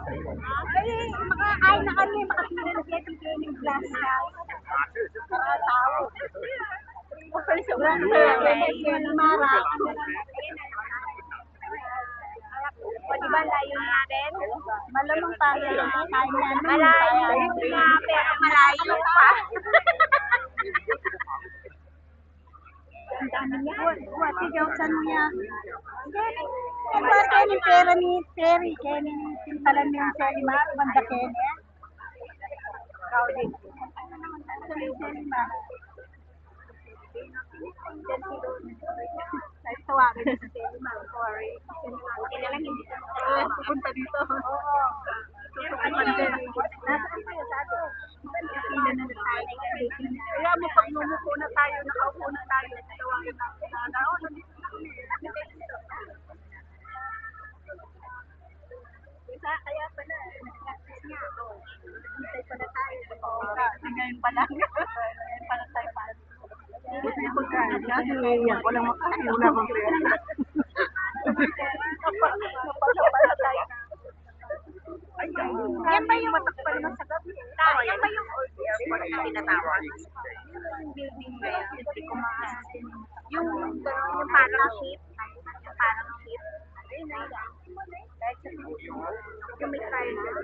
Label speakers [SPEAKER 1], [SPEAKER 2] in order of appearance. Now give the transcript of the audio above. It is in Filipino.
[SPEAKER 1] Ay, na kami, makapili na siya ng glass house. Mga tao. Sobrang Mara. O, diba layo natin? Malamang tayo na kain na. Malayo na, pero malayo pa. Ang dami niya. Wati daw sa niya. Wati ni pera ni Terry. Kaya ni tintalan niya sa lima. Banda kaya. Ikaw din. Ano naman sa lima? Saya tawarin sa Selma. Sorry. Buti na lang hindi ka pupunta dito. Oo. Susukupan din. Nasaan tayo sa ato? Pila na tayo. Kaya mo pag numuko na tayo, nakaupo na tayo, tawagin natin. Nandito na kami. Kaya pala, nag-practice nga. Hintay pala tayo. Ngayon pa lang. Ngayon pa lang tayo paano. Buti yung pagkain. Iiyak. Walang makain. Wala bang pera. Napasapala tayo. Yan ba yung matakpan na sa gabi? Yan ba yung old airport na tinatawag? Yung building ba yan? Hindi ko maasin. Yung parang ship. Yung parang ship. Ayun na yan. Yung may triangle.